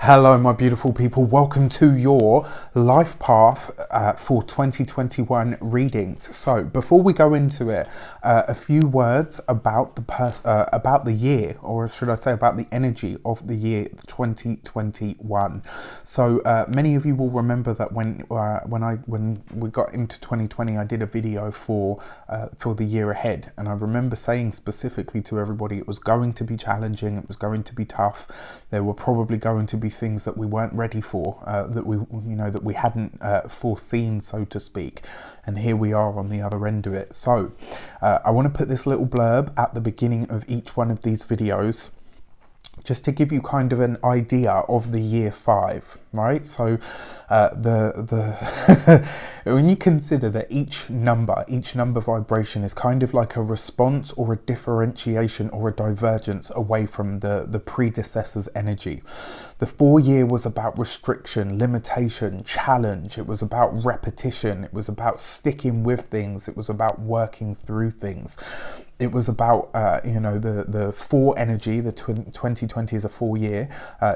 Hello, my beautiful people. Welcome to your life path for 2021 readings. So, before we go into it, a few words about the year, or should I say, about the energy of the year 2021. So, many of you will remember that when we got into 2020, I did a video for the year ahead, and I remember saying specifically to everybody, it was going to be challenging, it was going to be tough. There were probably going to be things that we weren't ready for, that we hadn't foreseen, so to speak, and here we are on the other end of it. So I want to put this little blurb at the beginning of each one of these videos, just to give you kind of an idea of the year 5, right? So when you consider that each number vibration is kind of like a response or a differentiation or a divergence away from the predecessor's energy. The 4 year was about restriction, limitation, challenge. It was about repetition. It was about sticking with things. It was about working through things. It was about, the 4 energy, the 2020 is a 4 year,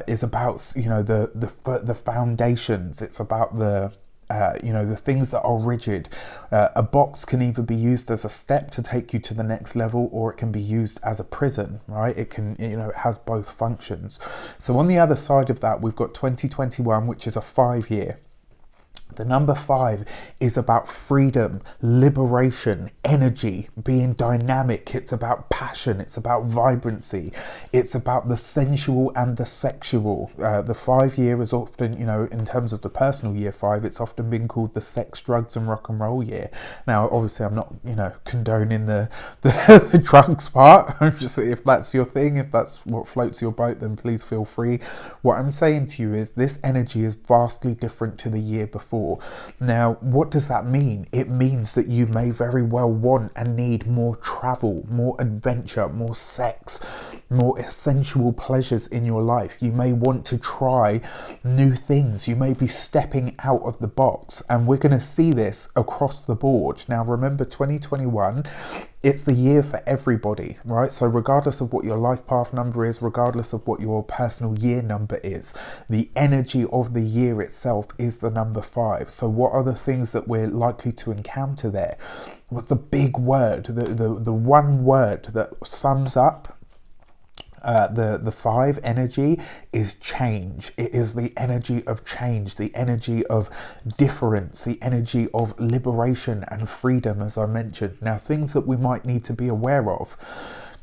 is about, the foundations. It's about the things that are rigid. A box can either be used as a step to take you to the next level, or it can be used as a prison, right? It can, it has both functions. So on the other side of that, we've got 2021, which is a 5 year. The number 5 is about freedom, liberation, energy, being dynamic. It's about passion. It's about vibrancy. It's about the sensual and the sexual. The 5 year is often, in terms of the personal year 5, it's often been called the sex, drugs and rock and roll year. Now, obviously, I'm not, condoning the drugs part. I'm just, if that's your thing, if that's what floats your boat, then please feel free. What I'm saying to you is this energy is vastly different to the year before. Now, what does that mean? It means that you may very well want and need more travel, more adventure, more sex, more sensual pleasures in your life. You may want to try new things. You may be stepping out of the box, and we're going to see this across the board. Now, remember, 2021, it's the year for everybody, right? So regardless of what your life path number is, regardless of what your personal year number is, the energy of the year itself is the number 5. So what are the things that we're likely to encounter there? What's the big word, the one word that sums up the 5 energy is change. It is the energy of change, the energy of difference, the energy of liberation and freedom, as I mentioned. Now, things that we might need to be aware of.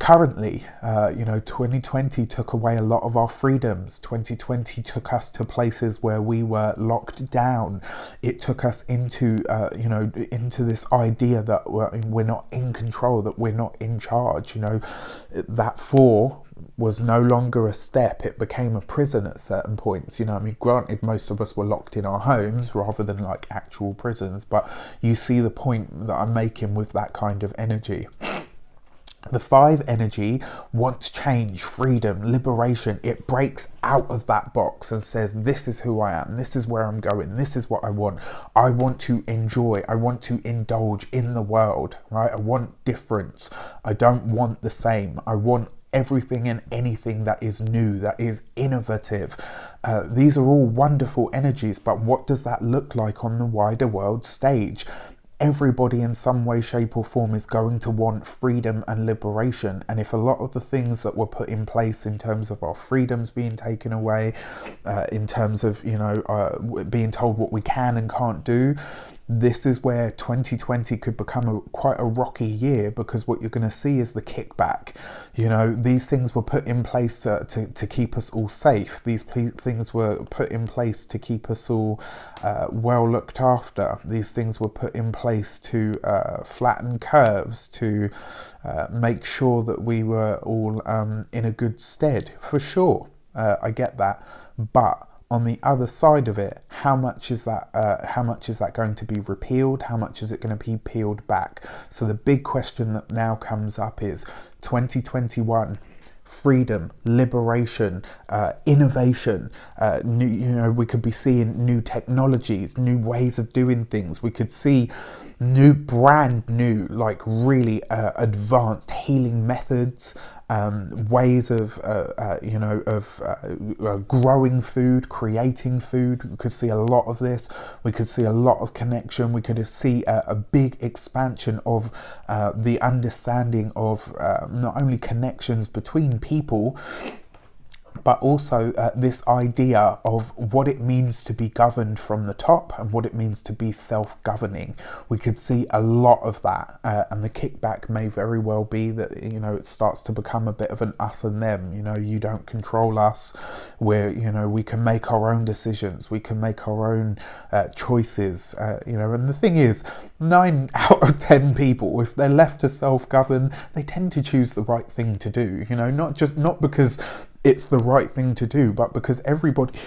Currently, 2020 took away a lot of our freedoms. 2020 took us to places where we were locked down. It took us into this idea that we're not in control, that we're not in charge. That 4 was no longer a step. It became a prison at certain points. Granted, most of us were locked in our homes rather than like actual prisons, but you see the point that I'm making with that kind of energy. The 5 energy wants change, freedom, liberation. It breaks out of that box and says, this is who I am. This is where I'm going. This is what I want. I want to enjoy. I want to indulge in the world, right? I want difference. I don't want the same. I want everything and anything that is new, that is innovative. These are all wonderful energies, but what does that look like on the wider world stage? Everybody in some way, shape or form is going to want freedom and liberation. And if a lot of the things that were put in place in terms of our freedoms being taken away, in terms of, being told what we can and can't do, this is where 2020 could become quite a rocky year, because what you're going to see is the kickback. These things were put in place to keep us all safe. These things were put in place to keep us all well looked after. These things were put in place to flatten curves, to make sure that we were all in a good stead, for sure. I get that, but on the other side of it, how much is that going to be repealed? How much is it going to be peeled back? So the big question that now comes up is 2021. Freedom, liberation, innovation. We could be seeing new technologies, new ways of doing things. We could see brand new, like really advanced healing methods, ways of growing food, creating food. We could see a lot of this. We could see a lot of connection. We could see a big expansion of the understanding of not only connections between people, but also this idea of what it means to be governed from the top and what it means to be self-governing. We could see a lot of that, and the kickback may very well be that, you know, it starts to become a bit of an us and them. You know, you don't control us. We can make our own decisions. We can make our own choices. And the thing is, 9 out of 10 people, if they're left to self-govern, they tend to choose the right thing to do. You know, not because it's the right thing to do, but because everybody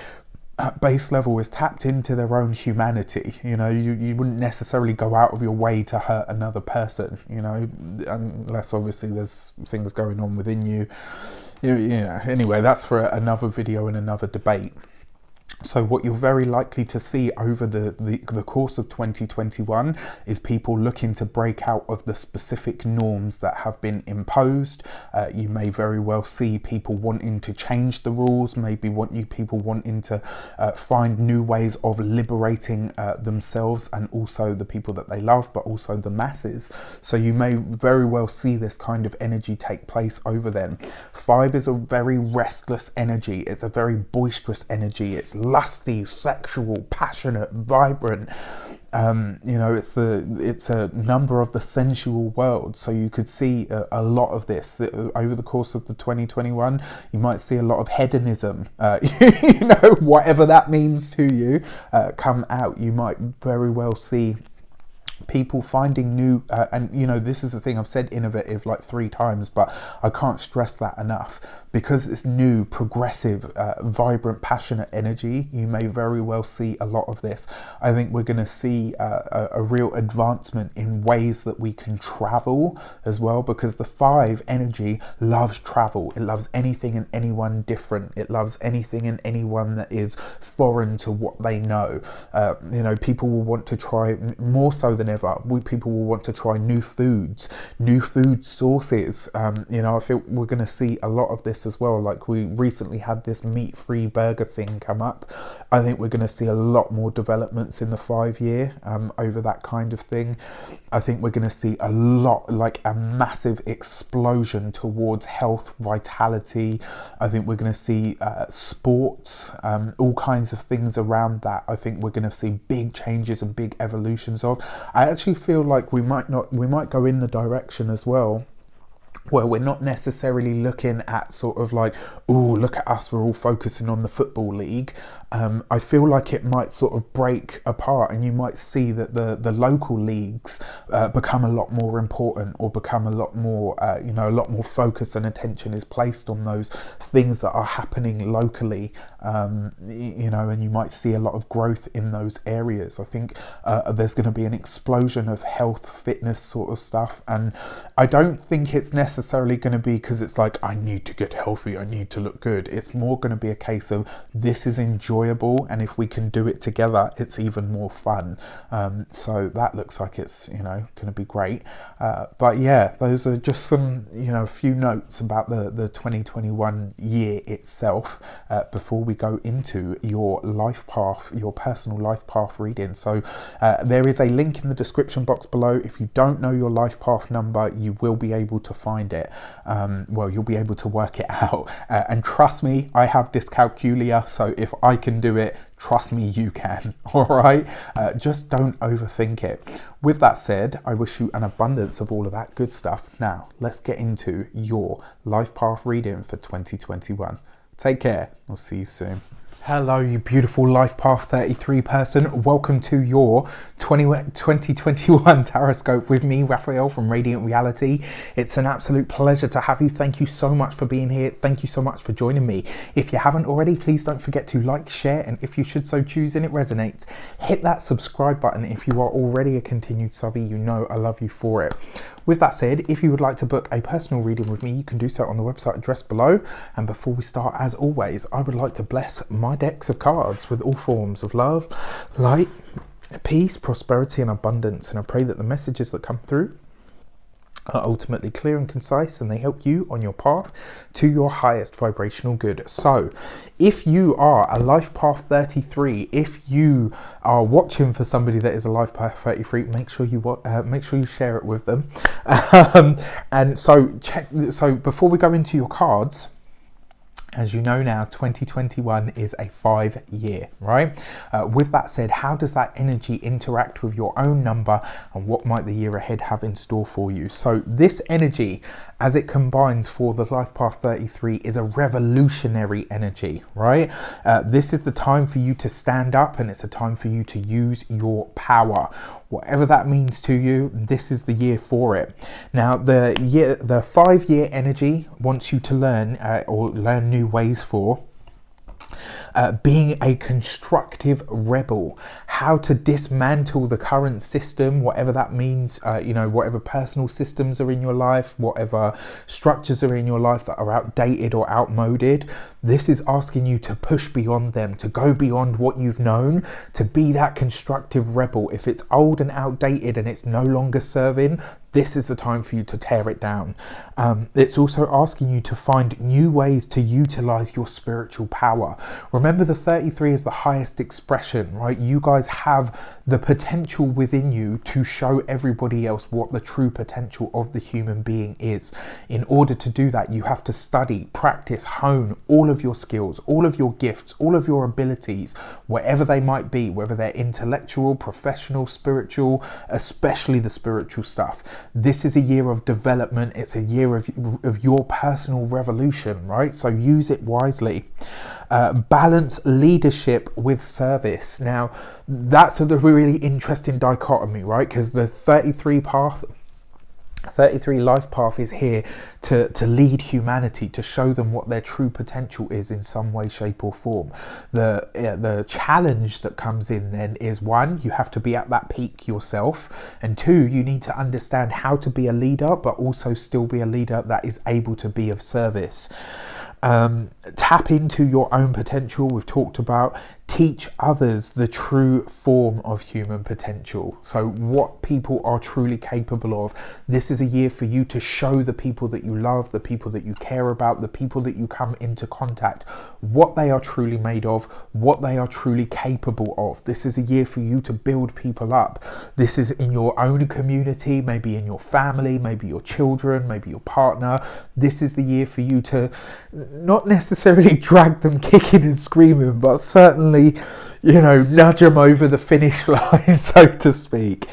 at base level is tapped into their own humanity. You know, you wouldn't necessarily go out of your way to hurt another person, you know, unless obviously there's things going on within you. Anyway, that's for another video and another debate. So what you're very likely to see over the course of 2021 is people looking to break out of the specific norms that have been imposed. You may very well see people wanting to change the rules, people wanting to find new ways of liberating themselves and also the people that they love, but also the masses. So you may very well see this kind of energy take place over then. 5 is a very restless energy. It's a very boisterous energy. It's lusty, sexual, passionate, vibrant. It's a number of the sensual world. So you could see a lot of this over the course of the 2021. You might see a lot of hedonism, whatever that means to you, come out. You might very well see people finding new this is the thing, I've said innovative like 3 times, but I can't stress that enough, because it's new, progressive, vibrant, passionate energy. You may very well see a lot of this. I think we're going to see a real advancement in ways that we can travel as well, because the 5 energy loves travel. It loves anything and anyone different. It loves anything and anyone that is foreign to what they know. People will want to try, more so than ever, people will want to try new foods, new food sources. I feel we're going to see a lot of this as well. Like, we recently had this meat-free burger thing come up. I think we're going to see a lot more developments in the 5 year over that kind of thing. I think we're going to see a lot, like a massive explosion towards health, vitality. I think we're going to see sports, all kinds of things around that. I think we're going to see big changes and big evolutions of. I actually feel like we might go in the direction as well where we're not necessarily looking at sort of like, oh, look at us, we're all focusing on the football league. I feel like it might sort of break apart, and you might see that the local leagues become a lot more important, or become a lot more, a lot more focus and attention is placed on those things that are happening locally, and you might see a lot of growth in those areas. I think there's going to be an explosion of health, fitness sort of stuff, and I don't think it's necessarily going to be because it's like, I need to get healthy, I need to look good. It's more going to be a case of, this is enjoyable, and if we can do it together, it's even more fun. So that looks like it's going to be great. But yeah, those are just some a few notes about the 2021 year itself before we go into your life path, your personal life path reading. So there is a link in the description box below. If you don't know your life path number, you will be able to find it. You'll be able to work it out, and trust me, I have dyscalculia, so if I can do it, trust me, you can. All right, just don't overthink it. With that said, I wish you an abundance of all of that good stuff. Now let's get into your life path reading for 2021. Take care, I'll see you soon. Hello, you beautiful Life Path 33 person. Welcome to your 2021 Taroscope with me, Raphael from Reydiant Reality. It's an absolute pleasure to have you. Thank you so much for being here. Thank you so much for joining me. If you haven't already, please don't forget to like, share, and if you should so choose and it resonates, hit that subscribe button. If you are already a continued subby, you know I love you for it. With that said, if you would like to book a personal reading with me, you can do so on the website address below. And before we start, as always, I would like to bless my decks of cards with all forms of love, light, peace, prosperity, and abundance. And I pray that the messages that come through are ultimately clear and concise, and they help you on your path to your highest vibrational good. So if you are a life path 33, if you are watching for somebody that is a life path 33, make sure you share it with them. And so before we go into your cards, as you know now, 2021 is a 5-year, right? With that said, how does that energy interact with your own number, and what might the year ahead have in store for you? So this energy, as it combines for the life path 33, is a revolutionary energy, right? This is the time for you to stand up, and it's a time for you to use your power. Whatever that means to you, this is the year for it. Now, the 5-year energy wants you to learn learn new ways for being a constructive rebel, how to dismantle the current system, whatever that means, whatever personal systems are in your life, whatever structures are in your life that are outdated or outmoded. This is asking you to push beyond them, to go beyond what you've known, to be that constructive rebel. If it's old and outdated and it's no longer serving, this is the time for you to tear it down. It's also asking you to find new ways to utilize your spiritual power. Remember, the 33 is the highest expression, right? You guys have the potential within you to show everybody else what the true potential of the human being is. In order to do that, you have to study, practice, hone all of your skills, all of your gifts, all of your abilities, whatever they might be, whether they're intellectual, professional, spiritual, especially the spiritual stuff. This is a year of development. It's a year of your personal revolution, right? So use it wisely. Balance leadership with service. Now, that's a really interesting dichotomy, right? Because the 33 life path is here to lead humanity, to show them what their true potential is in some way, shape or form. The challenge that comes in then is, one, you have to be at that peak yourself, and two, you need to understand how to be a leader but also still be a leader that is able to be of service. Tap into your own potential. We've talked about teach others the true form of human potential. So what people are truly capable of. This is a year for you to show the people that you love, the people that you care about, the people that you come into contact, what they are truly made of, what they are truly capable of. This is a year for you to build people up. This is in your own community, maybe in your family, maybe your children, maybe your partner. This is the year for you to not necessarily drag them kicking and screaming, but certainly, nudge them over the finish line, so to speak.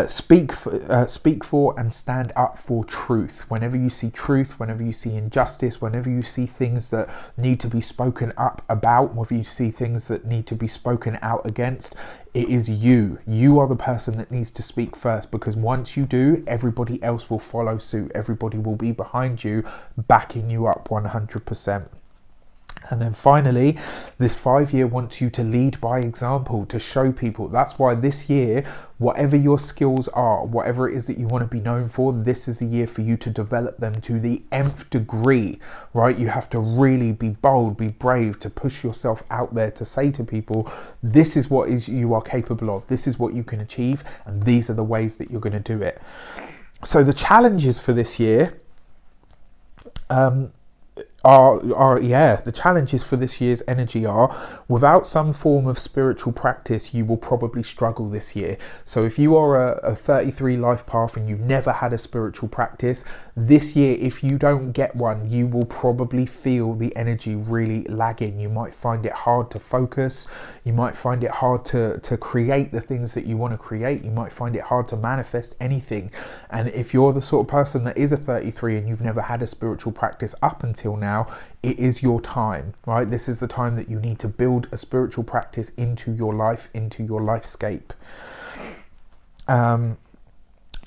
Speak for and stand up for truth. Whenever you see truth, whenever you see injustice, whenever you see things that need to be spoken up about, whether you see things that need to be spoken out against, it is you. You are the person that needs to speak first, because once you do, everybody else will follow suit. Everybody will be behind you, backing you up 100%. And then finally, this 5-year wants you to lead by example, to show people. That's why this year, whatever your skills are, whatever it is that you want to be known for, this is the year for you to develop them to the nth degree, right? You have to really be bold, be brave, to push yourself out there, to say to people, this is what you are capable of, this is what you can achieve, and these are the ways that you're going to do it. So the challenges for this year, the challenges for this year's energy are, without some form of spiritual practice, you will probably struggle this year. So if you are a 33 life path and you've never had a spiritual practice, this year, if you don't get one, you will probably feel the energy really lagging. You might find it hard to focus. You might find it hard to create the things that you want to create. You might find it hard to manifest anything. And if you're the sort of person that is a 33 and you've never had a spiritual practice up until now, it is your time, right? This is the time that you need to build a spiritual practice into your life, into your lifescape.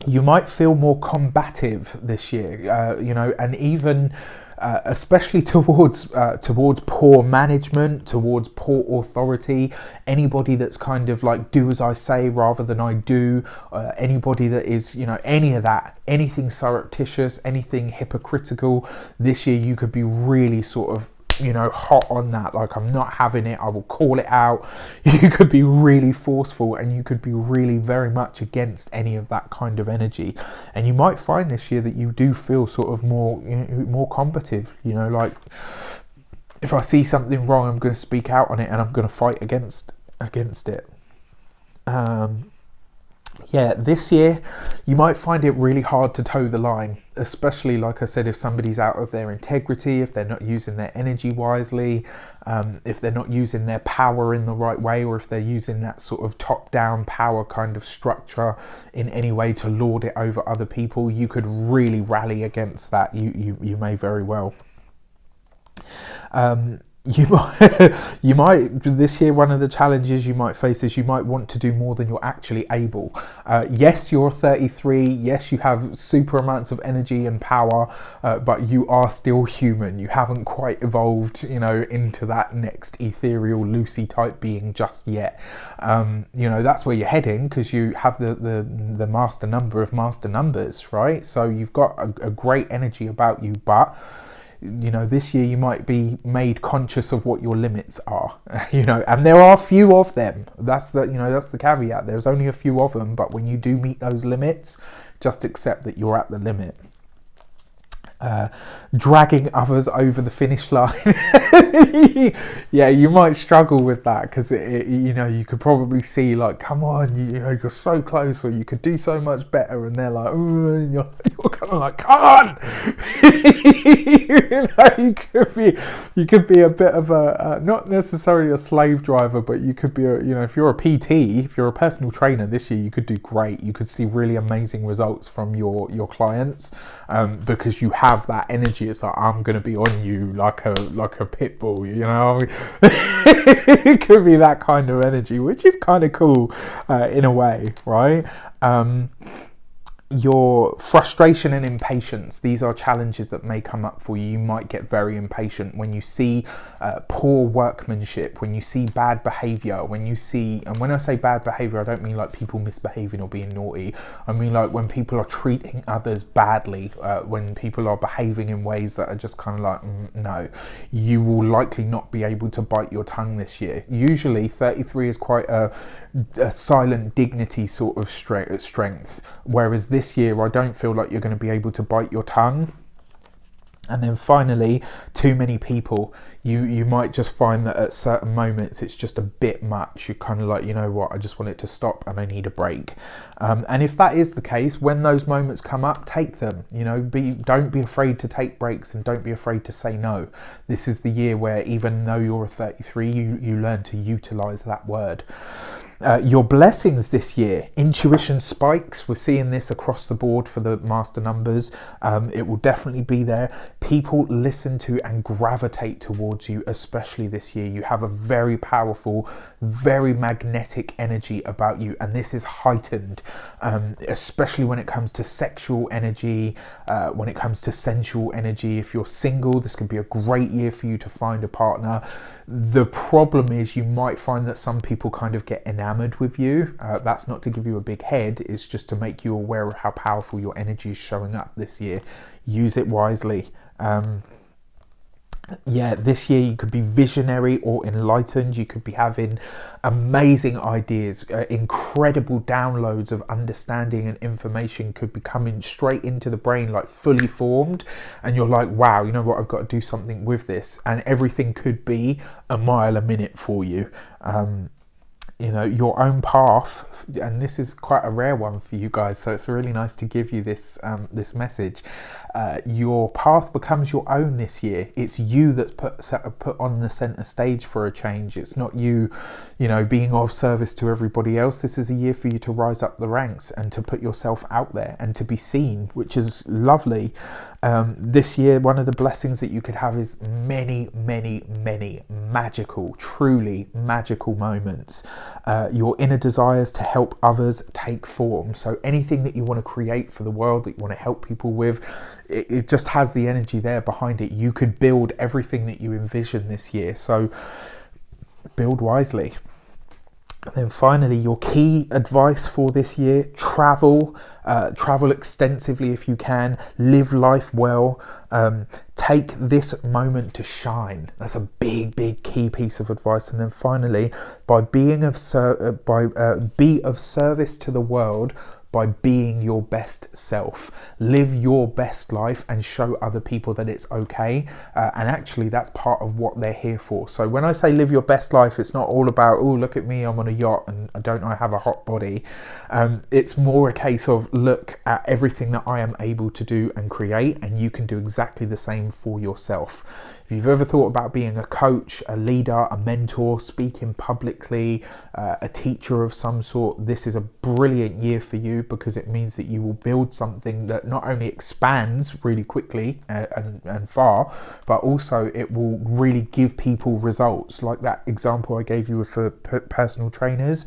You might feel more combative this year, and even especially towards poor management, towards poor authority, anybody that's kind of like do as I say rather than I do, anybody that is, any of that, anything surreptitious, anything hypocritical. This year you could be really sort of hot on that, like I'm not having it, I will call it out. You could be really forceful, and you could be really very much against any of that kind of energy. And you might find this year that you do feel sort of more combative, like if I see something wrong, I'm going to speak out on it, and I'm going to fight against it. This year you might find it really hard to toe the line, especially, like I said, if somebody's out of their integrity, if they're not using their energy wisely, if they're not using their power in the right way, or if they're using that sort of top-down power kind of structure in any way to lord it over other people. You could really rally against that. You may very well. You might this year, one of the challenges you might face is you might want to do more than you're actually able. Yes, you're 33. Yes, you have super amounts of energy and power, but you are still human. You haven't quite evolved, into that next ethereal Lucy type being just yet. That's where you're heading, because you have the master number of master numbers, right? So you've got a great energy about you, but this year you might be made conscious of what your limits are, and there are few of them. That's the caveat. There's only a few of them, but when you do meet those limits, just accept that you're at the limit. Dragging others over the finish line. Yeah, you might struggle with that, because you could probably see, like, come on, you're so close, or you could do so much better, and they're like, ooh, and you're kind of like, come on. You could be a bit of a not necessarily a slave driver, but you could be if you're a PT, if you're a personal trainer this year, you could do great. You could see really amazing results from your clients, because you have that energy. It's like, I'm going to be on you like a pit bull, It could be that kind of energy, which is kind of cool in a way, right? Your frustration and impatience, these are challenges that may come up for you. You might get very impatient when you see poor workmanship, when you see bad behavior, and when I say bad behavior, I don't mean like people misbehaving or being naughty. I mean like when people are treating others badly, when people are behaving in ways that are just kind of like, no. You will likely not be able to bite your tongue this year. Usually 33 is quite a silent dignity sort of strength, whereas this year I don't feel like you're going to be able to bite your tongue. And then finally, too many people. You might just find that at certain moments it's just a bit much. You're kind of like, you know what, I just want it to stop and I need a break. And if that is the case, when those moments come up, take them. Don't be afraid to take breaks, and don't be afraid to say no. This is the year where, even though you're a 33, you learn to utilize that word. Your blessings this year, intuition spikes. We're seeing this across the board for the master numbers. It will definitely be there. People listen to and gravitate towards you, especially this year. You have a very powerful, very magnetic energy about you, and this is heightened, especially when it comes to sexual energy, when it comes to sensual energy. If you're single, this could be a great year for you to find a partner. The problem is you might find that some people kind of get enamored with you. That's not to give you a big head, it's just to make you aware of how powerful your energy is showing up this year. Use it wisely. This year you could be visionary or enlightened. You could be having amazing ideas, incredible downloads of understanding and information could be coming straight into the brain, like fully formed, and you're like, wow, you know what, I've got to do something with this, and everything could be a mile a minute for you. Your own path, and this is quite a rare one for you guys, so it's really nice to give you this message. Your path becomes your own this year. It's you that's put on the center stage for a change. It's not you being of service to everybody else. This is a year for you to rise up the ranks and to put yourself out there and to be seen, which is lovely. This year, one of the blessings that you could have is many, many, many magical, truly magical moments. Your inner desires to help others take form. So anything that you want to create for the world, that you want to help people with, it just has the energy there behind it. You could build everything that you envision this year. So build wisely. And then finally, your key advice for this year: travel. Travel extensively if you can. Live life well. Take this moment to shine. That's a big key piece of advice. And then finally, by being of be of service to the world by being your best self. Live your best life and show other people that it's okay. And actually, that's part of what they're here for. So when I say live your best life, it's not all about, oh, look at me, I'm on a yacht and I have a hot body. It's more a case of, look at everything that I am able to do and create, and you can do exactly the same for yourself. If you've ever thought about being a coach, a leader, a mentor, speaking publicly, a teacher of some sort, this is a brilliant year for you, because it means that you will build something that not only expands really quickly and far, but also it will really give people results. Like that example I gave you for personal trainers.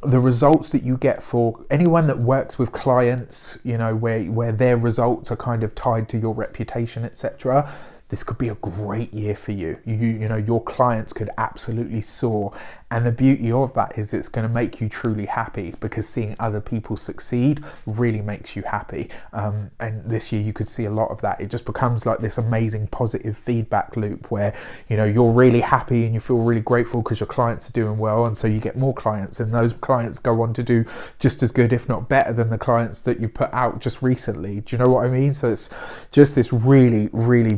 The results that you get for anyone that works with clients, you know, where their results are kind of tied to your reputation, etc. This could be a great year for you. You know, your clients could absolutely soar. And the beauty of that is it's going to make you truly happy, because seeing other people succeed really makes you happy. And this year you could see a lot of that. It just becomes like this amazing positive feedback loop where, you know, you're really happy and you feel really grateful because your clients are doing well. And so you get more clients, and those clients go on to do just as good, if not better, than the clients that you put out just recently. Do you know what I mean? So it's just this really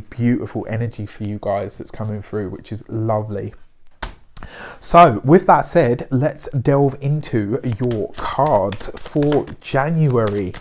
beautiful energy for you guys that's coming through, which is lovely. So with that said, let's delve into your cards for January.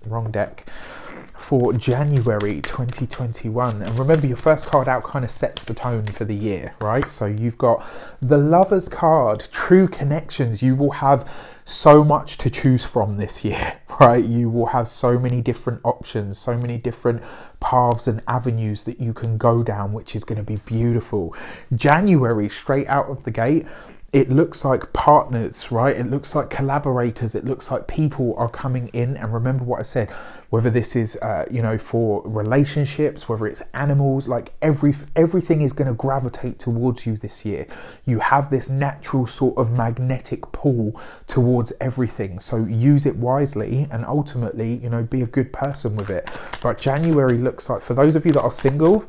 Wrong deck. For January 2021. And remember, your first card out kind of sets the tone for the year, right? So you've got the Lover's card, true connections. You will have so much to choose from this year, right? You will have so many different options, so many different paths and avenues that you can go down, which is going to be beautiful. January, straight out of the gate, it looks like partners, right? It looks like collaborators. It looks like people are coming in. And remember what I said, whether this is, you know, for relationships, whether it's animals, like everything is going to gravitate towards you this year. You have this natural sort of magnetic pull towards everything. So use it wisely and ultimately, you know, be a good person with it. But January looks like, for those of you that are single,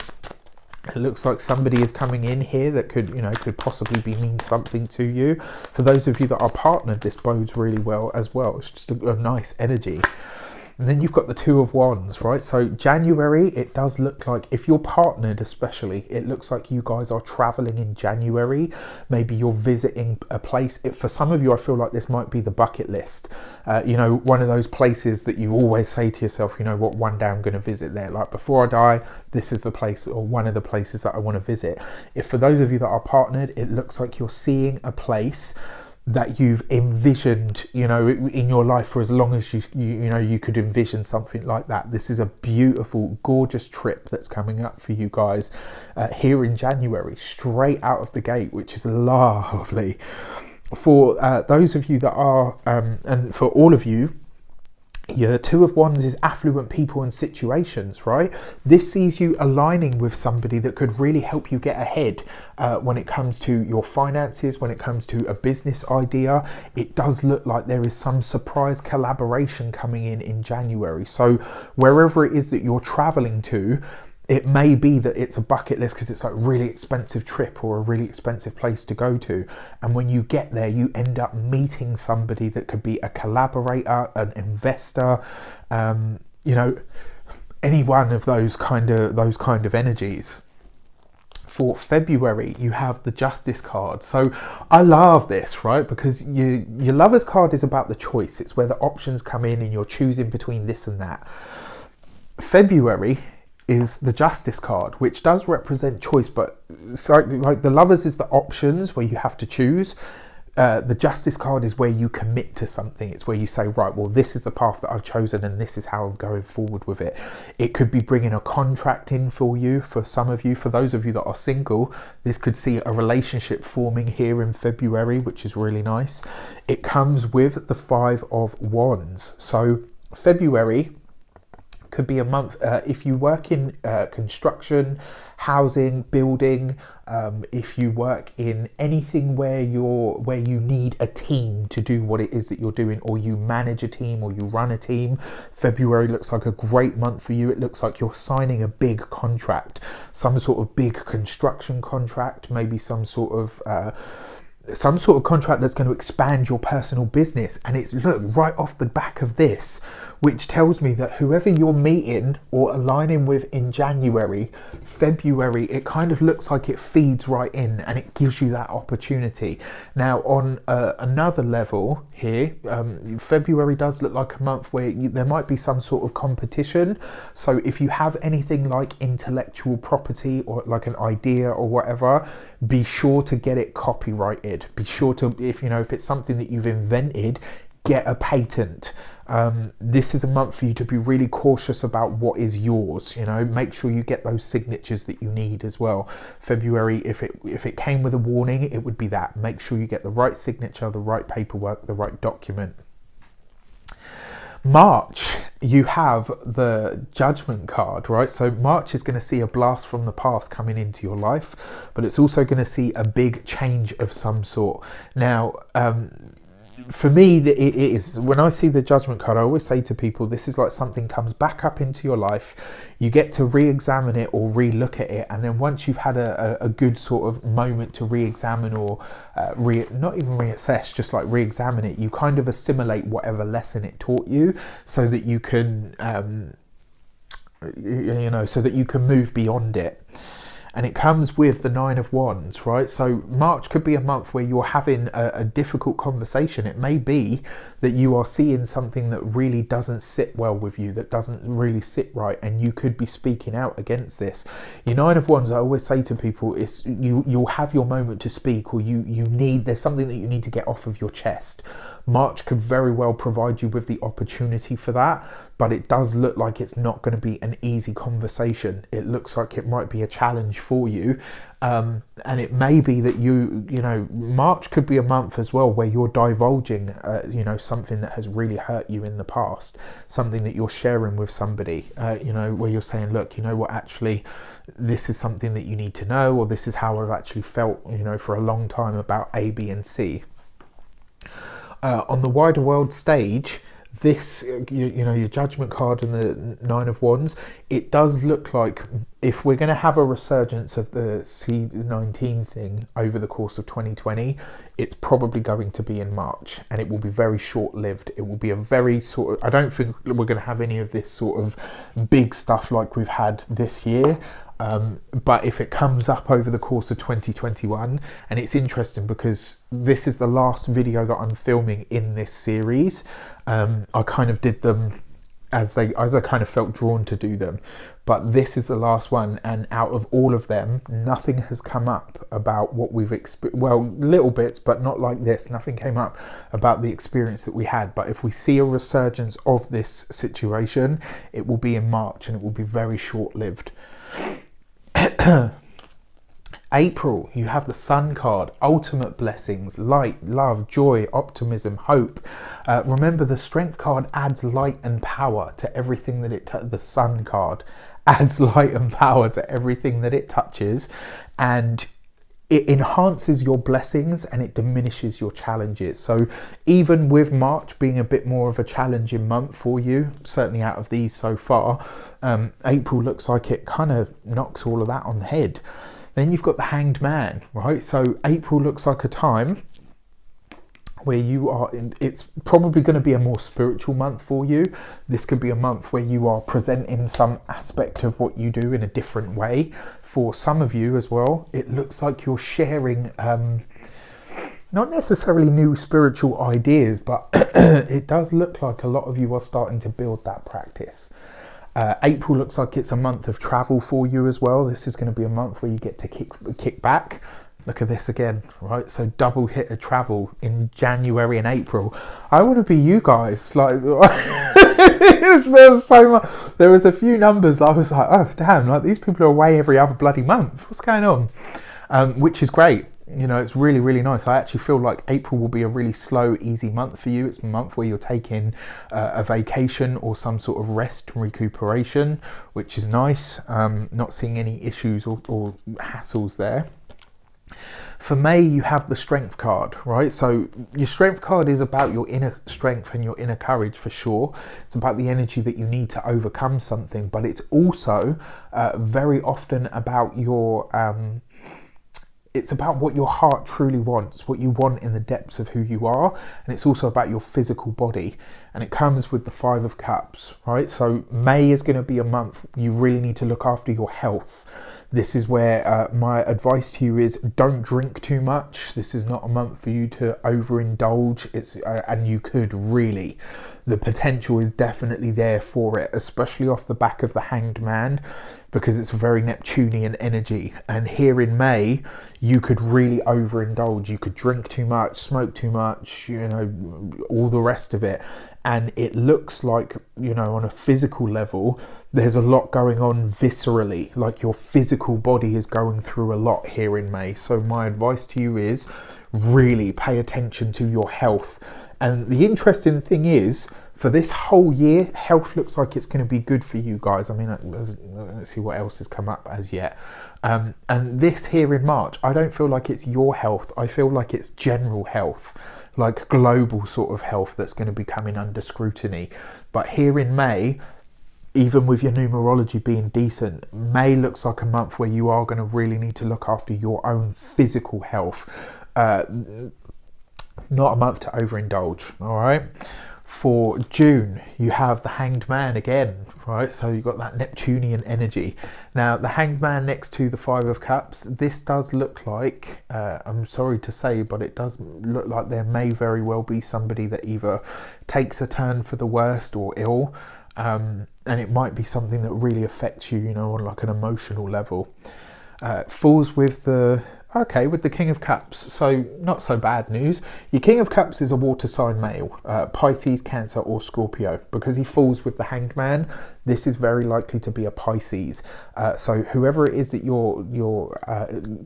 it looks like somebody is coming in here that could, you know, could possibly mean something to you. For those of you that are partnered, this bodes really well as well. It's just a nice energy. And then you've got the Two of Wands, right? So January, it does look like, if you're partnered especially, it looks like you guys are traveling in January. Maybe you're visiting a place. For some of you, I feel like this might be the bucket list. You know, one of those places that you always say to yourself, you know what, one day I'm going to visit there. Like, before I die, this is the place, or one of the places that I want to visit. If for those of you that are partnered, it looks like you're seeing a place that you've envisioned, you know, in your life for as long as you know you could envision something like that. This is a beautiful, gorgeous trip that's coming up for you guys here in January, straight out of the gate, which is lovely. For those of you that are, and for all of you, your Two of Wands is affluent people and situations, right? This sees you aligning with somebody that could really help you get ahead when it comes to your finances, when it comes to a business idea. It does look like there is some surprise collaboration coming in January. So wherever it is that you're traveling to, it may be that it's a bucket list because it's like a really expensive trip or a really expensive place to go to. And when you get there, you end up meeting somebody that could be a collaborator, an investor, you know, any one of those kind of energies. For February, you have the Justice card. So I love this, right? Because your Lover's card is about the choice. It's where the options come in and you're choosing between this and that. February is the Justice card, which does represent choice, but it's like the Lovers is the options where you have to choose. The Justice card is where you commit to something. It's where you say, right, well, this is the path that I've chosen and this is how I'm going forward with it. It could be bringing a contract in for you, for some of you. For those of you that are single, this could see a relationship forming here in February, which is really nice. It comes with the Five of Wands. So February Could be a month if you work in construction, housing, building, if you work in anything where you need a team to do what it is that you're doing, or you manage a team, or you run a team. February looks like a great month for you. It looks like you're signing a big contract, some sort of big construction contract, maybe some sort of contract that's going to expand your personal business. And it's, look, right off the back of this, which tells me that whoever you're meeting or aligning with in January, February, it kind of looks like it feeds right in and it gives you that opportunity. Now, on another level here, February does look like a month where there might be some sort of competition. So if you have anything like intellectual property or like an idea or whatever, be sure to get it copyrighted. Be sure to, if it's something that you've invented, get a patent. This is a month for you to be really cautious about what is yours. Make sure you get those signatures that you need as well. February, if it came with a warning, it would be that. Make sure you get the right signature, the right paperwork, the right document. March, you have the Judgment card, right? So March is going to see a blast from the past coming into your life, but it's also going to see a big change of some sort. Now, for me, it is, when I see the Judgment card, I always say to people, this is like something comes back up into your life. You get to re-examine it or re-look at it, and then once you've had a good sort of moment to re-examine or not even reassess, just like re-examine it, you kind of assimilate whatever lesson it taught you, so that you can so that you can move beyond it. And it comes with the 9 of Wands, right? So March could be a month where you're having a difficult conversation. It may be that you are seeing something that really doesn't sit well with you, that doesn't really sit right, and you could be speaking out against this. Your 9 of Wands, I always say to people, is you'll have your moment to speak, or there's something that you need to get off of your chest. March could very well provide you with the opportunity for that, but it does look like it's not going to be an easy conversation. It looks like it might be a challenge for you, and it may be that March could be a month as well where you're divulging something that has really hurt you in the past, something that you're sharing with somebody, where you're saying, look, actually this is something that you need to know, or this is how I've actually felt for a long time about A, B and C. On the wider world stage, this, your Judgment card and the 9 of Wands, it does look like if we're going to have a resurgence of the C19 thing over the course of 2020, it's probably going to be in March, and it will be very short-lived. It will be a very sort of, I don't think we're going to have any of this sort of big stuff like we've had this year. But if it comes up over the course of 2021, and it's interesting because this is the last video that I'm filming in this series, I kind of did them as I kind of felt drawn to do them, but this is the last one, and out of all of them, nothing has come up about what we've experienced. Well, little bits, but not like this. Nothing came up about the experience that we had. But if we see a resurgence of this situation, it will be in March, and it will be very short-lived. April, you have the Sun card, ultimate blessings, light, love, joy, optimism, hope. Remember, the Strength card adds light and power to everything that the Sun card adds light and power to everything that it touches, and it enhances your blessings and it diminishes your challenges. So even with March being a bit more of a challenging month for you, certainly out of these so far, April looks like it kind of knocks all of that on the head. Then you've got the Hanged Man, right? So April looks like a time where you are it's probably going to be a more spiritual month for you. This could be a month where you are presenting some aspect of what you do in a different way. For some of you as well, it looks like you're sharing not necessarily new spiritual ideas, but it does look like a lot of you are starting to build that practice. April looks like it's a month of travel for you as well. This is going to be a month where you get to kick back. Look at this again, right? So double hit of travel in January and April. I want to be you guys. Like, there was so much. There was a few numbers that I was like, oh damn! Like, these people are away every other bloody month. What's going on? Which is great. You know, it's really, really nice. I actually feel like April will be a really slow, easy month for you. It's a month where you're taking a vacation or some sort of rest and recuperation, which is nice. Not seeing any issues or hassles there. For May, you have the Strength card, right? So your Strength card is about your inner strength and your inner courage for sure. It's about the energy that you need to overcome something, but it's also very often about your... it's about what your heart truly wants, what you want in the depths of who you are. And it's also about your physical body. And it comes with the Five of Cups, right? So May is going to be a month you really need to look after your health. This is where my advice to you is don't drink too much. This is not a month for you to overindulge. And you could really. The potential is definitely there for it, especially off the back of the Hanged Man, because it's a very Neptunian energy. And here in May, you could really overindulge. You could drink too much, smoke too much, you know, all the rest of it. And it looks like, you know, on a physical level, there's a lot going on viscerally, like your physical body is going through a lot here in May. So my advice to you is really pay attention to your health. And the interesting thing is, for this whole year, health looks like it's going to be good for you guys. I mean, let's see what else has come up as yet. And this here in March, I don't feel like it's your health. I feel like it's general health, like global sort of health that's going to be coming under scrutiny. But here in May, even with your numerology being decent, May looks like a month where you are going to really need to look after your own physical health. Not a month to overindulge, all right? For June, you have the Hanged Man again, right? So you've got that Neptunian energy. Now, the Hanged Man next to the Five of Cups, this does look like, I'm sorry to say, but it does look like there may very well be somebody that either takes a turn for the worst or ill, and it might be something that really affects you, you know, on like an emotional level. Falls with the King of Cups, so not so bad news. Your King of Cups is a water sign male, Pisces, Cancer or Scorpio. Because he falls with the Hanged Man, this is very likely to be a Pisces. So whoever it is that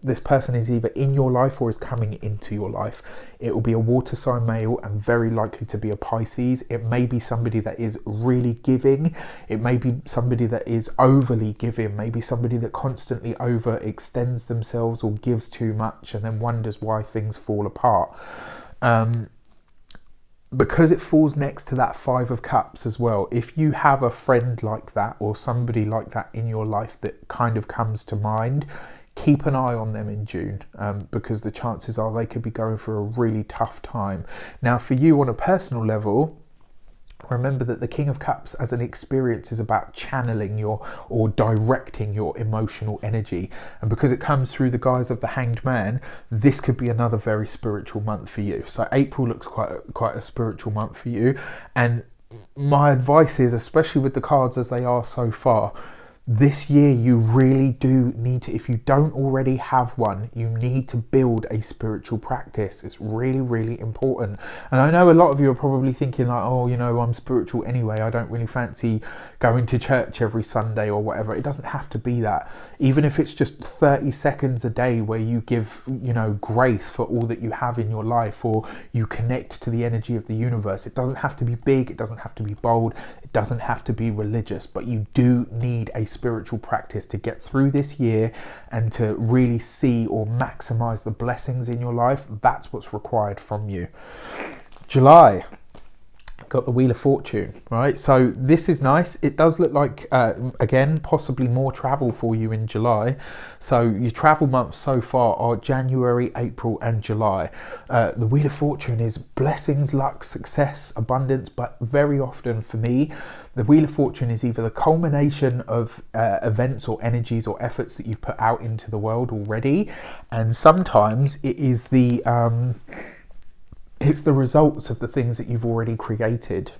this person is either in your life or is coming into your life, it will be a water sign male and very likely to be a Pisces. It may be somebody that is really giving. It may be somebody that is overly giving, maybe somebody that constantly overextends themselves or gives too much and then wonders why things fall apart. Because it falls next to that Five of Cups as well, if you have a friend like that or somebody like that in your life that kind of comes to mind, keep an eye on them in June, because the chances are they could be going through a really tough time. Now, for you on a personal level, remember that the King of Cups as an experience is about channeling or directing your emotional energy. And because it comes through the guise of the Hanged Man, this could be another very spiritual month for you. So April looks quite a spiritual month for you. And my advice is, especially with the cards as they are so far, this year you really do need to, if you don't already have one, you need to build a spiritual practice. It's really, really important. And I know a lot of you are probably thinking like, oh, you know, I'm spiritual anyway. I don't really fancy going to church every Sunday or whatever. It doesn't have to be that. Even if it's just 30 seconds a day where you give, you know, grace for all that you have in your life, or you connect to the energy of the universe. It doesn't have to be big. It doesn't have to be bold. It doesn't have to be religious, but you do need a spiritual practice to get through this year and to really see or maximize the blessings in your life. That's what's required from you. July, got the Wheel of Fortune, right? So this is nice. It does look like, again, possibly more travel for you in July. So your travel months so far are January, April and July. The Wheel of Fortune is blessings, luck, success, abundance, but very often for me, the Wheel of Fortune is either the culmination of events or energies or efforts that you've put out into the world already, and sometimes it is it's the results of the things that you've already created.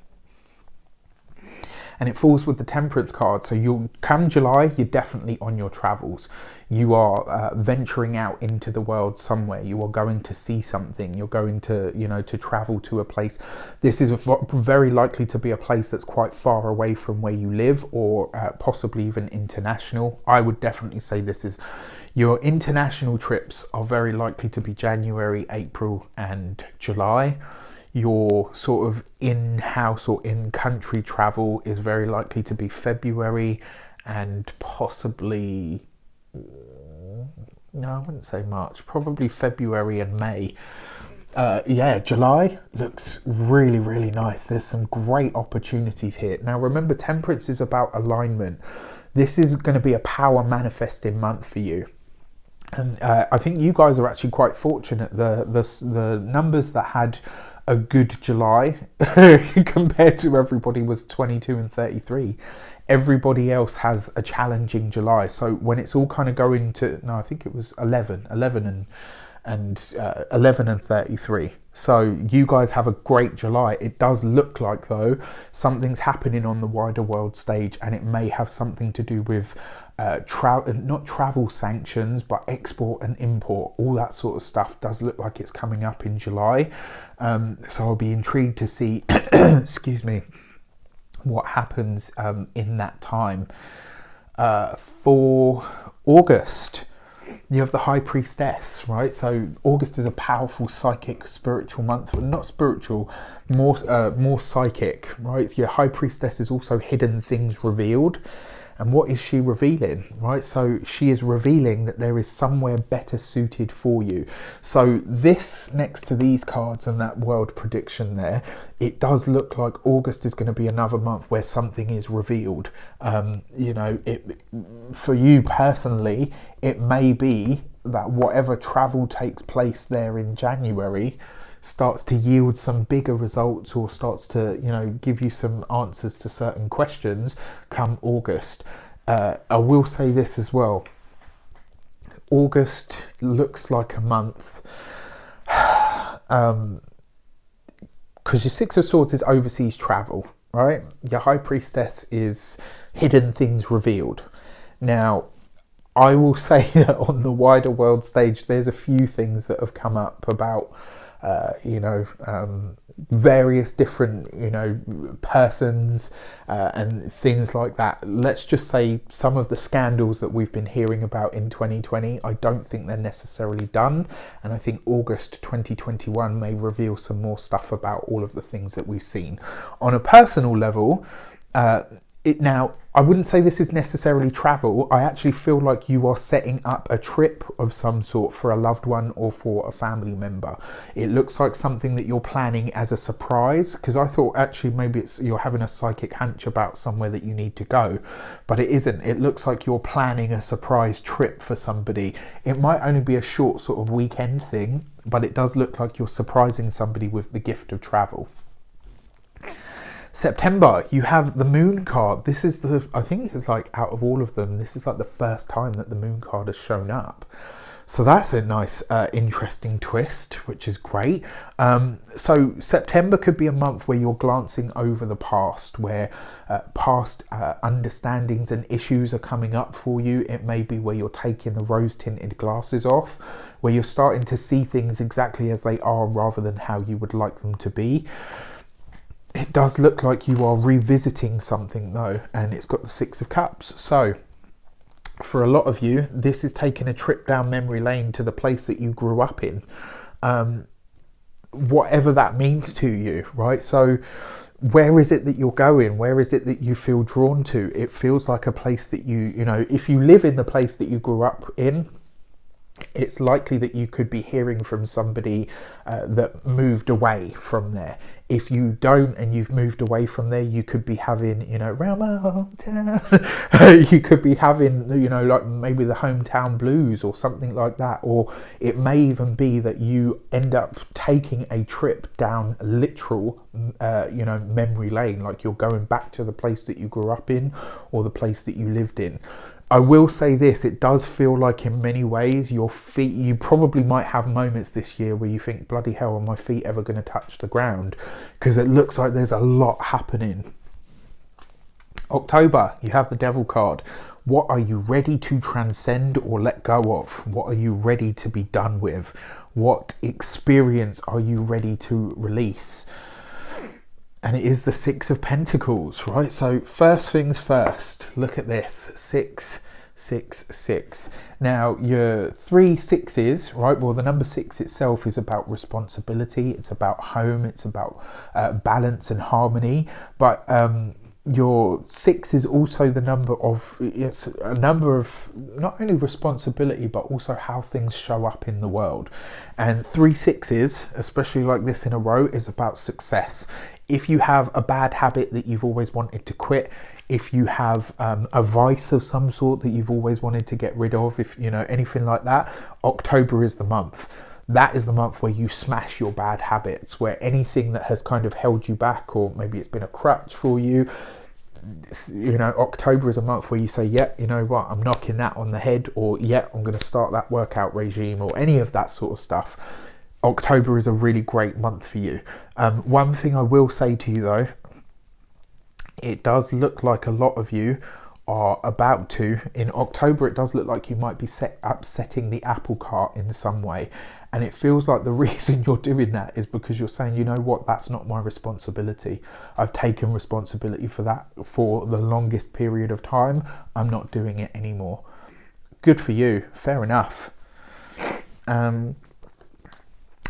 and it falls with the Temperance card. So you'll come July, you're definitely on your travels. You are venturing out into the world somewhere. You are going to see something. You're going to, you know, to travel to a place. This is very likely to be a place that's quite far away from where you live, or possibly even international. I would definitely say this is your international trips are very likely to be January, April and July. Your sort of in-house or in-country travel is very likely to be February and possibly, no, I wouldn't say March, probably February and May. Yeah, July looks really, really nice. There's some great opportunities here. Now, remember, Temperance is about alignment. This is going to be a power manifesting month for you. And I think you guys are actually quite fortunate. The numbers that had a good July compared to everybody was 22 and 33. Everybody else has a challenging July. So when it's all kind of going to, no, I think it was 11 and 33. So you guys have a great July. It does look like, though, something's happening on the wider world stage, and it may have something to do with not travel sanctions, but export and import. All that sort of stuff does look like it's coming up in July. So I'll be intrigued to see, excuse me, what happens in that time. For August, you have the High Priestess, right? So August is a powerful psychic, spiritual month. Not spiritual, more psychic, right? So your High Priestess is also hidden things revealed. And what is she revealing, right? So she is revealing that there is somewhere better suited for you. So this, next to these cards and that world prediction there, it does look like August is going to be another month where something is revealed. You know, for you personally, it may be that whatever travel takes place there in January starts to yield some bigger results, or starts to, you know, give you some answers to certain questions come August. I will say this as well. August looks like a month, because your Six of Swords is overseas travel, right? Your High Priestess is hidden things revealed. Now, I will say that on the wider world stage, there's a few things that have come up about various different, persons and things like that. Let's just say some of the scandals that we've been hearing about in 2020, I don't think they're necessarily done. And I think August 2021 may reveal some more stuff about all of the things that we've seen. On a personal level, now, I wouldn't say this is necessarily travel. I actually feel like you are setting up a trip of some sort for a loved one or for a family member. It looks like something that you're planning as a surprise, because I thought actually maybe you're having a psychic hunch about somewhere that you need to go, but it isn't. It looks like you're planning a surprise trip for somebody. It might only be a short sort of weekend thing, but it does look like you're surprising somebody with the gift of travel. September, you have the Moon card. This is I think it's like out of all of them, this is like the first time that the Moon card has shown up. So that's a nice, interesting twist, which is great. So September could be a month where you're glancing over the past, where past understandings and issues are coming up for you. It may be where you're taking the rose-tinted glasses off, where you're starting to see things exactly as they are rather than how you would like them to be. It does look like you are revisiting something though, and it's got the Six of Cups. So for a lot of you, this is taking a trip down memory lane to the place that you grew up in, whatever that means to you, right? So where is it that you're going? Where is it that you feel drawn to? It feels like a place that if you live in the place that you grew up in, it's likely that you could be hearing from somebody that moved away from there. If you don't and you've moved away from there, you could be having, around my hometown, you could be having, like maybe the hometown blues or something like that. Or it may even be that you end up taking a trip down literal, memory lane, like you're going back to the place that you grew up in or the place that you lived in. I will say this, it does feel like in many ways your feet, you probably might have moments this year where you think, bloody hell, are my feet ever going to touch the ground? Because it looks like there's a lot happening. October, you have the Devil card. What are you ready to transcend or let go of? What are you ready to be done with? What experience are you ready to release? And it is the Six of Pentacles, right? So first things first, look at this, 6, 6, 6. Now your 3 6s, right? Well, the number 6 itself is about responsibility. It's about home. It's about balance and harmony. But your 6 is also the number of, it's a number of not only responsibility, but also how things show up in the world. And 3 6s, especially like this in a row, is about success. If you have a bad habit that you've always wanted to quit, if you have a vice of some sort that you've always wanted to get rid of, if you know, anything like that, October is the month. That is the month where you smash your bad habits, where anything that has kind of held you back, or maybe it's been a crutch for you, you know, October is a month where you say, yeah, you know what, I'm knocking that on the head, or yeah, I'm going to start that workout regime, or any of that sort of stuff. October is a really great month for you. One thing I will say to you though, it does look like a lot of you are about to, in October, it does look like you might be upsetting the apple cart in some way. And it feels like the reason you're doing that is because you're saying, you know what, that's not my responsibility. I've taken responsibility for that for the longest period of time. I'm not doing it anymore. Good for you. Fair enough.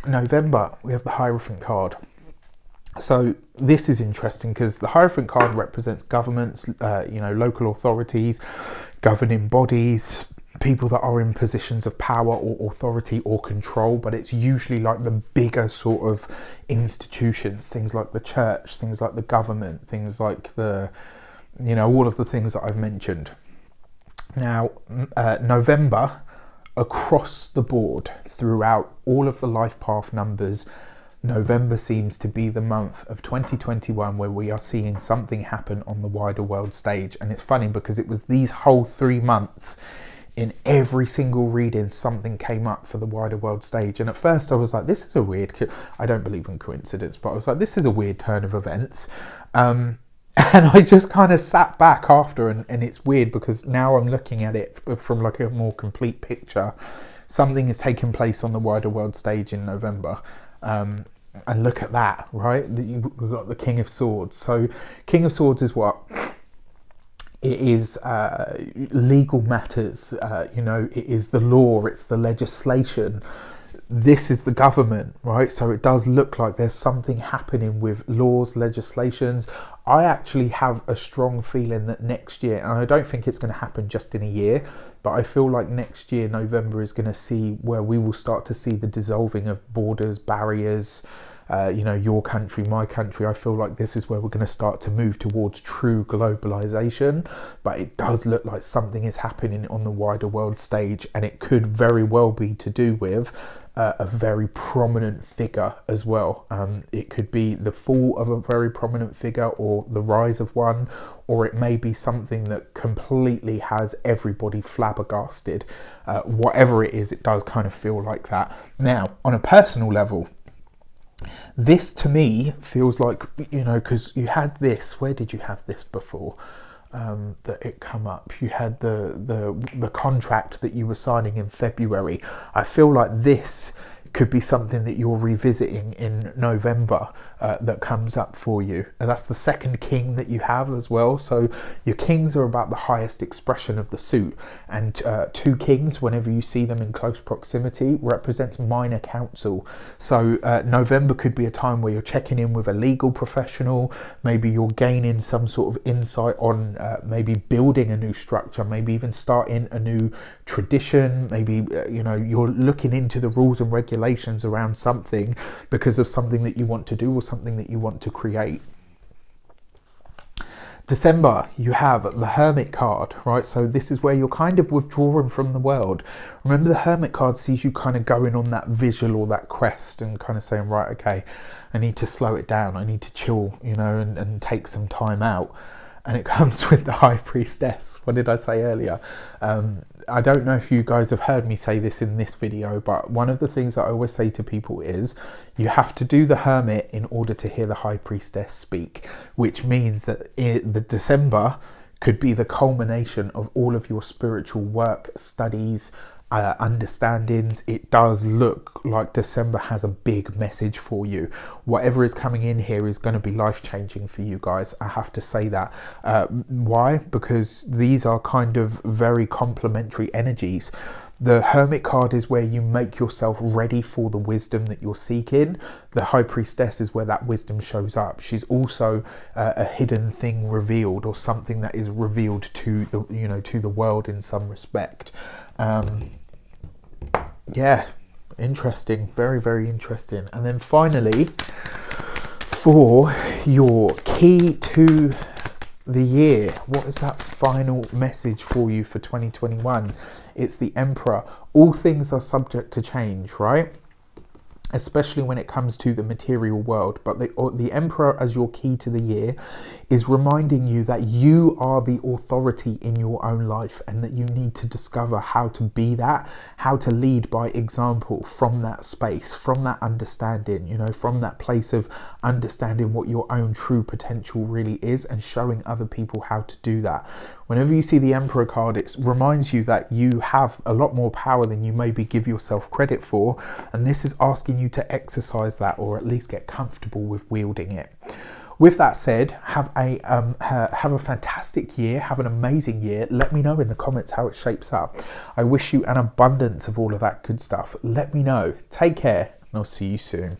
November, we have the Hierophant card. So this is interesting because the Hierophant card represents governments, you know, local authorities, governing bodies, people that are in positions of power or authority or control, but it's usually like the bigger sort of institutions, things like the church, things like the government, things like the, you know, all of the things that I've mentioned. Now, November, across the board, throughout all of the life path numbers, November seems to be the month of 2021 where we are seeing something happen on the wider world stage. And it's funny because it was these whole 3 months, in every single reading, something came up for the wider world stage. And at first I was like, this is a weird, I don't believe in coincidence, but I was like, this is a weird turn of events. And I just kind of sat back after, and it's weird because now I'm looking at it from like a more complete picture. Something is taking place on the wider world stage in November. And look at that, right? We've got the King of Swords. So King of Swords is what? It is legal matters, you know, it is the law, it's the legislation. This is the government, right? So it does look like there's something happening with laws, legislations. I actually have a strong feeling that next year, and I don't think it's going to happen just in a year, but I feel like next year, November is going to see where we will start to see the dissolving of borders, barriers, you know, your country, my country. I feel like this is where we're going to start to move towards true globalization, but it does look like something is happening on the wider world stage, and it could very well be to do with a very prominent figure as well. It could be the fall of a very prominent figure or the rise of one, or it may be something that completely has everybody flabbergasted. Whatever it is, it does kind of feel like that. Now, on a personal level, this to me feels like, you know, because you had this, where did you have this before? That it come up, you had the contract that you were signing in February. I feel like this could be something that you're revisiting in November, that comes up for you. And that's the second king that you have as well. So your kings are about the highest expression of the suit, and 2 kings, whenever you see them in close proximity, represents minor counsel. So November could be a time where you're checking in with a legal professional. Maybe you're gaining some sort of insight on maybe building a new structure, maybe even starting a new tradition. Maybe you know, you're looking into the rules and regulations around something because of something that you want to do or something that you want to create. December, you have the Hermit card, right? So this is where you're kind of withdrawing from the world. Remember, the Hermit card sees you kind of going on that vigil or that quest and kind of saying, right, okay, I need to slow it down. I need to chill, you know, and take some time out. And it comes with the High Priestess. What did I say earlier? I don't know if you guys have heard me say this in this video, but one of the things that I always say to people is you have to do the Hermit in order to hear the High Priestess speak, which means that the December could be the culmination of all of your spiritual work, studies, understandings. It does look like December has a big message for you. Whatever is coming in here is going to be life-changing for you guys. I have to say that. Why? Because these are kind of very complementary energies. The Hermit card is where you make yourself ready for the wisdom that you're seeking. The High Priestess is where that wisdom shows up. She's also a hidden thing revealed, or something that is revealed to the, you know, to the world in some respect. Yeah, interesting. Very, very interesting. And then finally, for your key to the year, what is that final message for you for 2021? It's the Emperor. All things are subject to change, right? Especially when it comes to the material world. But the Emperor, as your key to the year, is reminding you that you are the authority in your own life, and that you need to discover how to be that, how to lead by example from that space, from that understanding, you know, from that place of understanding what your own true potential really is, and showing other people how to do that. Whenever you see the Emperor card, it reminds you that you have a lot more power than you maybe give yourself credit for, and this is asking you to exercise that, or at least get comfortable with wielding it. With that said, have a fantastic year, have an amazing year. Let me know in the comments how it shapes up. I wish you an abundance of all of that good stuff. Let me know. Take care, and I'll see you soon.